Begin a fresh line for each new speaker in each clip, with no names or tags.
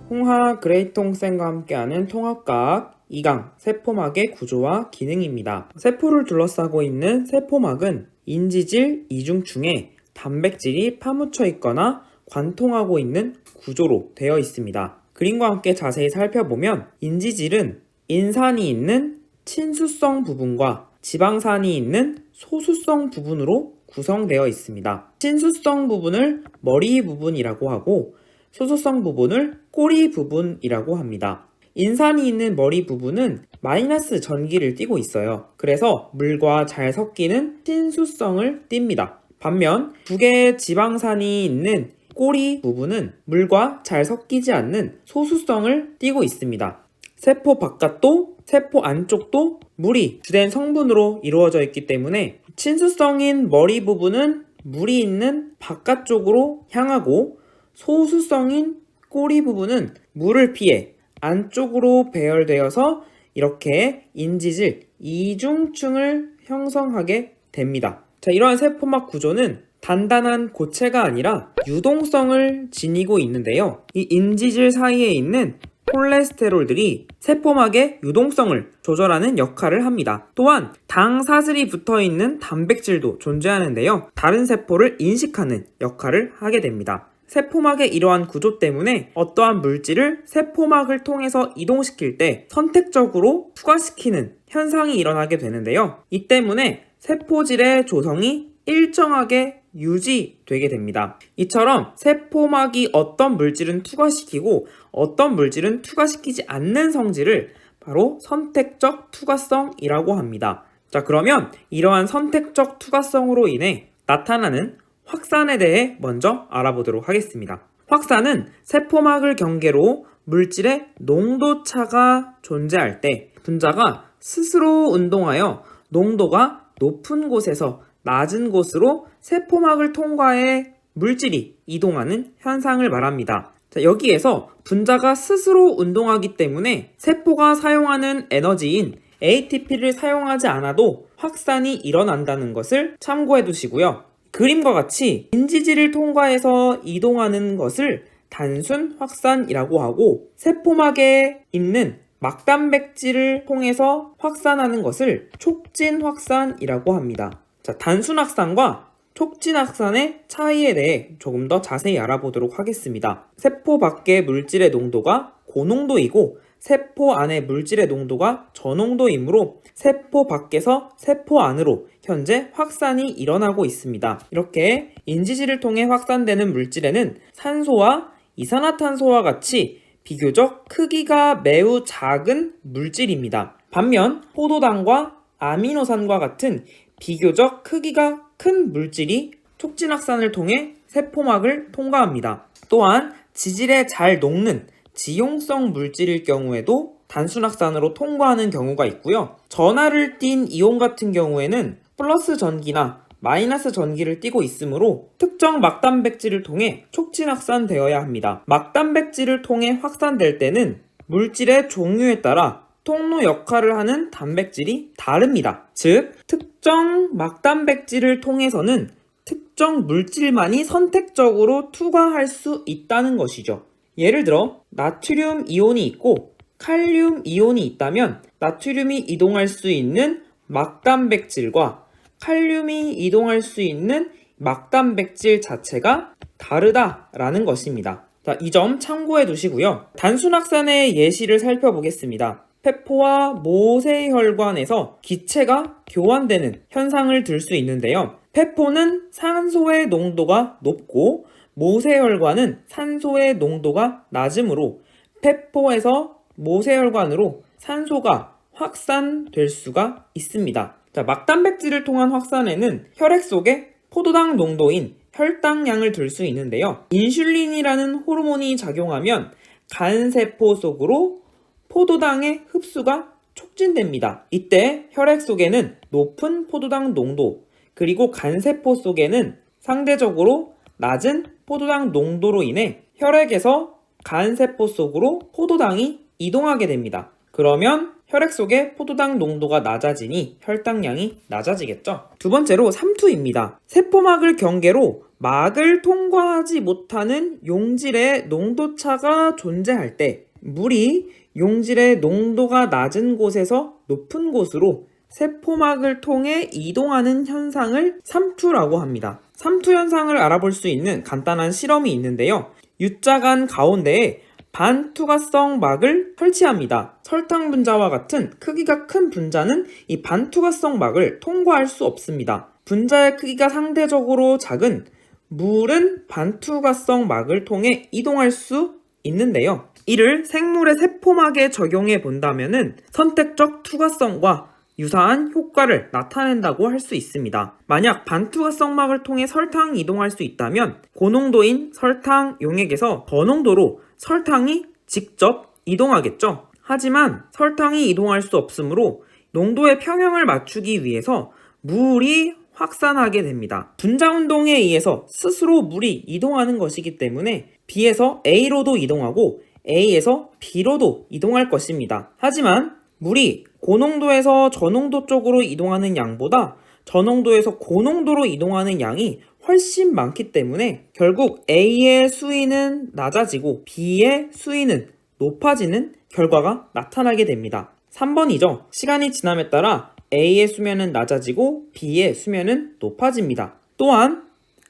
홍하 그레이통쌤과 함께하는 통합과학 2강 세포막의 구조와 기능입니다. 세포를 둘러싸고 있는 세포막은 인지질 이중층에 단백질이 파묻혀 있거나 관통하고 있는 구조로 되어 있습니다. 그림과 함께 자세히 살펴보면 인지질은 인산이 있는 친수성 부분과 지방산이 있는 소수성 부분으로 구성되어 있습니다. 친수성 부분을 머리 부분이라고 하고 소수성 부분을 꼬리 부분이라고 합니다. 인산이 있는 머리 부분은 마이너스 전기를 띠고 있어요. 그래서 물과 잘 섞이는 친수성을 띱니다. 반면 두 개의 지방산이 있는 꼬리 부분은 물과 잘 섞이지 않는 소수성을 띠고 있습니다. 세포 바깥도 세포 안쪽도 물이 주된 성분으로 이루어져 있기 때문에 친수성인 머리 부분은 물이 있는 바깥쪽으로 향하고 소수성인 꼬리 부분은 물을 피해 안쪽으로 배열되어서 이렇게 인지질 이중층을 형성하게 됩니다. 자, 이러한 세포막 구조는 단단한 고체가 아니라 유동성을 지니고 있는데요. 이 인지질 사이에 있는 콜레스테롤들이 세포막의 유동성을 조절하는 역할을 합니다. 또한 당사슬이 붙어있는 단백질도 존재하는데요. 다른 세포를 인식하는 역할을 하게 됩니다. 세포막의 이러한 구조 때문에 어떠한 물질을 세포막을 통해서 이동시킬 때 선택적으로 투과시키는 현상이 일어나게 되는데요. 이 때문에 세포질의 조성이 일정하게 유지되게 됩니다. 이처럼 세포막이 어떤 물질은 투과시키고 어떤 물질은 투과시키지 않는 성질을 바로 선택적 투과성이라고 합니다. 자, 그러면 이러한 선택적 투과성으로 인해 나타나는 확산에 대해 먼저 알아보도록 하겠습니다. 확산은 세포막을 경계로 물질의 농도차가 존재할 때 분자가 스스로 운동하여 농도가 높은 곳에서 낮은 곳으로 세포막을 통과해 물질이 이동하는 현상을 말합니다. 자, 여기에서 분자가 스스로 운동하기 때문에 세포가 사용하는 에너지인 ATP를 사용하지 않아도 확산이 일어난다는 것을 참고해 두시고요. 그림과 같이 인지질을 통과해서 이동하는 것을 단순 확산이라고 하고 세포막에 있는 막단백질을 통해서 확산하는 것을 촉진 확산이라고 합니다. 자, 단순 확산과 촉진 확산의 차이에 대해 조금 더 자세히 알아보도록 하겠습니다. 세포 밖의 물질의 농도가 고농도이고 세포 안의 물질의 농도가 저농도이므로 세포 밖에서 세포 안으로 현재 확산이 일어나고 있습니다. 이렇게 인지질을 통해 확산되는 물질에는 산소와 이산화탄소와 같이 비교적 크기가 매우 작은 물질입니다. 반면 포도당과 아미노산과 같은 비교적 크기가 큰 물질이 촉진 확산을 통해 세포막을 통과합니다. 또한 지질에 잘 녹는 지용성 물질일 경우에도 단순 확산으로 통과하는 경우가 있고요. 전하를 띤 이온 같은 경우에는 플러스 전기나 마이너스 전기를 띠고 있으므로 특정 막단백질을 통해 촉진 확산되어야 합니다. 막단백질을 통해 확산될 때는 물질의 종류에 따라 통로 역할을 하는 단백질이 다릅니다. 즉, 특정 막단백질을 통해서는 특정 물질만이 선택적으로 투과할 수 있다는 것이죠. 예를 들어 나트륨 이온이 있고 칼륨 이온이 있다면 나트륨이 이동할 수 있는 막단백질과 칼륨이 이동할 수 있는 막단백질 자체가 다르다라는 것입니다. 자, 이 점 참고해 두시고요. 단순 확산의 예시를 살펴보겠습니다. 폐포와 모세혈관에서 기체가 교환되는 현상을 들 수 있는데요. 폐포는 산소의 농도가 높고 모세혈관은 산소의 농도가 낮으므로 폐포에서 모세혈관으로 산소가 확산될 수가 있습니다. 자, 막단백질을 통한 확산에는 혈액 속에 포도당 농도인 혈당량을 들 수 있는데요. 인슐린이라는 호르몬이 작용하면 간세포 속으로 포도당의 흡수가 촉진됩니다. 이때 혈액 속에는 높은 포도당 농도, 그리고 간세포 속에는 상대적으로 낮은 포도당 농도로 인해 혈액에서 간세포 속으로 포도당이 이동하게 됩니다. 그러면 혈액 속의 포도당 농도가 낮아지니 혈당량이 낮아지겠죠. 두 번째로 삼투입니다. 세포막을 경계로 막을 통과하지 못하는 용질의 농도차가 존재할 때 물이 용질의 농도가 낮은 곳에서 높은 곳으로 세포막을 통해 이동하는 현상을 삼투라고 합니다. 삼투 현상을 알아볼 수 있는 간단한 실험이 있는데요. U자간 가운데에 반투과성 막을 설치합니다. 설탕 분자와 같은 크기가 큰 분자는 이 반투과성 막을 통과할 수 없습니다. 분자의 크기가 상대적으로 작은 물은 반투과성 막을 통해 이동할 수 있는데요. 이를 생물의 세포막에 적용해 본다면은 선택적 투과성과 유사한 효과를 나타낸다고 할 수 있습니다. 만약 반투과성막을 통해 설탕이 이동할 수 있다면 고농도인 설탕 용액에서 저농도로 설탕이 직접 이동하겠죠. 하지만 설탕이 이동할 수 없으므로 농도의 평형을 맞추기 위해서 물이 확산하게 됩니다. 분자 운동에 의해서 스스로 물이 이동하는 것이기 때문에 B에서 A로도 이동하고 A에서 B로도 이동할 것입니다. 하지만 물이 고농도에서 저농도 쪽으로 이동하는 양보다 저농도에서 고농도로 이동하는 양이 훨씬 많기 때문에 결국 A의 수위는 낮아지고 B의 수위는 높아지는 결과가 나타나게 됩니다. 3번이죠. 시간이 지남에 따라 A의 수면은 낮아지고 B의 수면은 높아집니다. 또한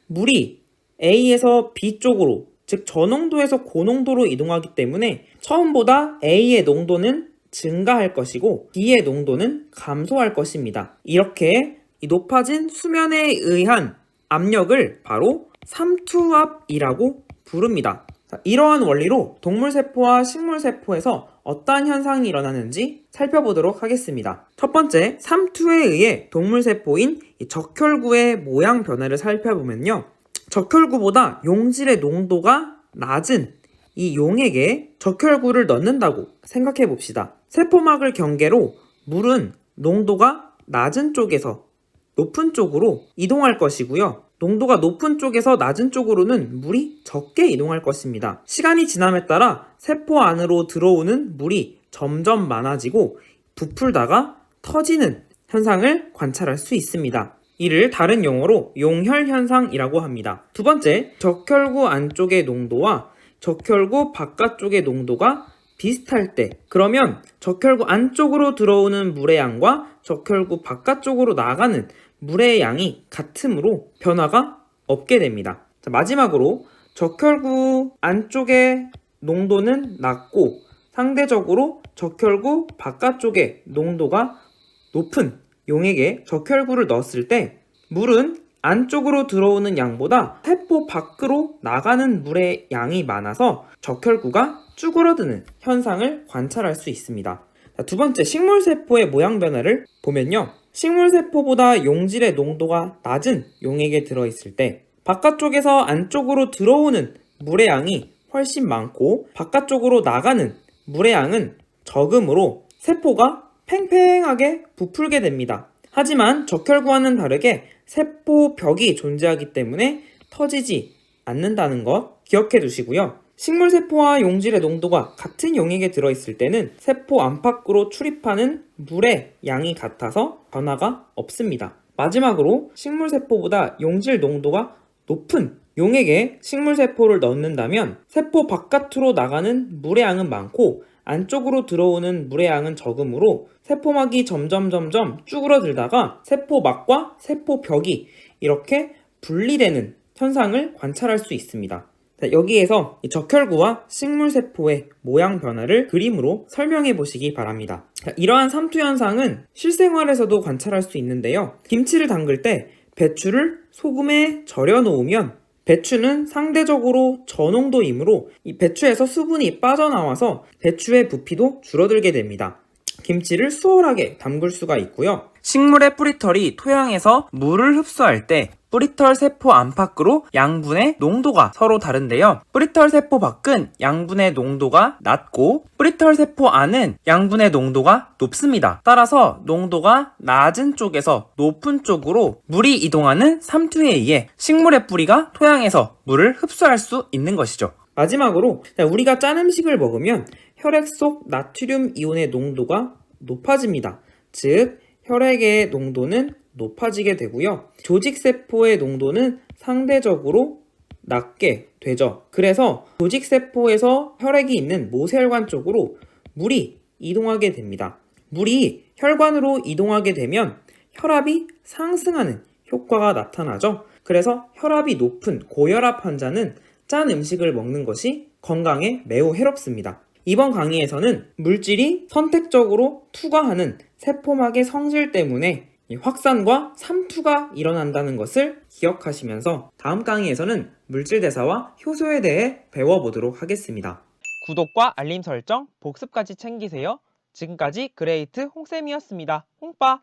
물이 A에서 B 쪽으로, 즉 저농도에서 고농도로 이동하기 때문에 처음보다 A의 농도는 증가할 것이고 B의 농도는 감소할 것입니다. 이렇게 이 높아진 수면에 의한 압력을 바로 삼투압이라고 부릅니다. 이러한 원리로 동물세포와 식물세포에서 어떠한 현상이 일어나는지 살펴보도록 하겠습니다. 첫 번째, 삼투에 의해 동물세포인 적혈구의 모양 변화를 살펴보면요. 적혈구보다 용질의 농도가 낮은 이 용액에 적혈구를 넣는다고 생각해 봅시다. 세포막을 경계로 물은 농도가 낮은 쪽에서 높은 쪽으로 이동할 것이고요. 농도가 높은 쪽에서 낮은 쪽으로는 물이 적게 이동할 것입니다. 시간이 지남에 따라 세포 안으로 들어오는 물이 점점 많아지고 부풀다가 터지는 현상을 관찰할 수 있습니다. 이를 다른 용어로 용혈 현상이라고 합니다. 두 번째, 적혈구 안쪽의 농도와 적혈구 바깥쪽의 농도가 비슷할 때, 그러면 적혈구 안쪽으로 들어오는 물의 양과 적혈구 바깥쪽으로 나가는 물의 양이 같으므로 변화가 없게 됩니다. 자, 마지막으로 적혈구 안쪽의 농도는 낮고 상대적으로 적혈구 바깥쪽의 농도가 높은 용액에 적혈구를 넣었을 때 물은 안쪽으로 들어오는 양보다 세포 밖으로 나가는 물의 양이 많아서 적혈구가 쭈그러드는 현상을 관찰할 수 있습니다. 자, 두 번째, 식물세포의 모양 변화를 보면요. 식물세포보다 용질의 농도가 낮은 용액에 들어있을 때 바깥쪽에서 안쪽으로 들어오는 물의 양이 훨씬 많고 바깥쪽으로 나가는 물의 양은 적으므로 세포가 팽팽하게 부풀게 됩니다. 하지만 적혈구와는 다르게 세포벽이 존재하기 때문에 터지지 않는다는 것 기억해 두시고요. 식물세포와 용질의 농도가 같은 용액에 들어있을 때는 세포 안팎으로 출입하는 물의 양이 같아서 변화가 없습니다. 마지막으로 식물세포보다 용질 농도가 높은 용액에 식물세포를 넣는다면 세포 바깥으로 나가는 물의 양은 많고 안쪽으로 들어오는 물의 양은 적으므로 세포막이 점점 쭈그러들다가 세포막과 세포벽이 이렇게 분리되는 현상을 관찰할 수 있습니다. 여기에서 적혈구와 식물세포의 모양 변화를 그림으로 설명해 보시기 바랍니다. 이러한 삼투 현상은 실생활에서도 관찰할 수 있는데요. 김치를 담글 때 배추를 소금에 절여 놓으면 배추는 상대적으로 저농도이므로 이 배추에서 수분이 빠져나와서 배추의 부피도 줄어들게 됩니다. 김치를 수월하게 담글 수가 있고요. 식물의 뿌리털이 토양에서 물을 흡수할 때 뿌리털 세포 안팎으로 양분의 농도가 서로 다른데요. 뿌리털 세포 밖은 양분의 농도가 낮고 뿌리털 세포 안은 양분의 농도가 높습니다. 따라서 농도가 낮은 쪽에서 높은 쪽으로 물이 이동하는 삼투에 의해 식물의 뿌리가 토양에서 물을 흡수할 수 있는 것이죠. 마지막으로 우리가 짠 음식을 먹으면 혈액 속 나트륨 이온의 농도가 높아집니다. 즉, 혈액의 농도는 높아지게 되고요. 조직세포의 농도는 상대적으로 낮게 되죠. 그래서 조직세포에서 혈액이 있는 모세혈관 쪽으로 물이 이동하게 됩니다. 물이 혈관으로 이동하게 되면 혈압이 상승하는 효과가 나타나죠. 그래서 혈압이 높은 고혈압 환자는 짠 음식을 먹는 것이 건강에 매우 해롭습니다. 이번 강의에서는 물질이 선택적으로 투과하는 세포막의 성질 때문에 확산과 삼투가 일어난다는 것을 기억하시면서 다음 강의에서는 물질 대사와 효소에 대해 배워보도록 하겠습니다. 구독과 알림 설정, 복습까지 챙기세요. 지금까지 그레이트 홍쌤이었습니다. 홍빠!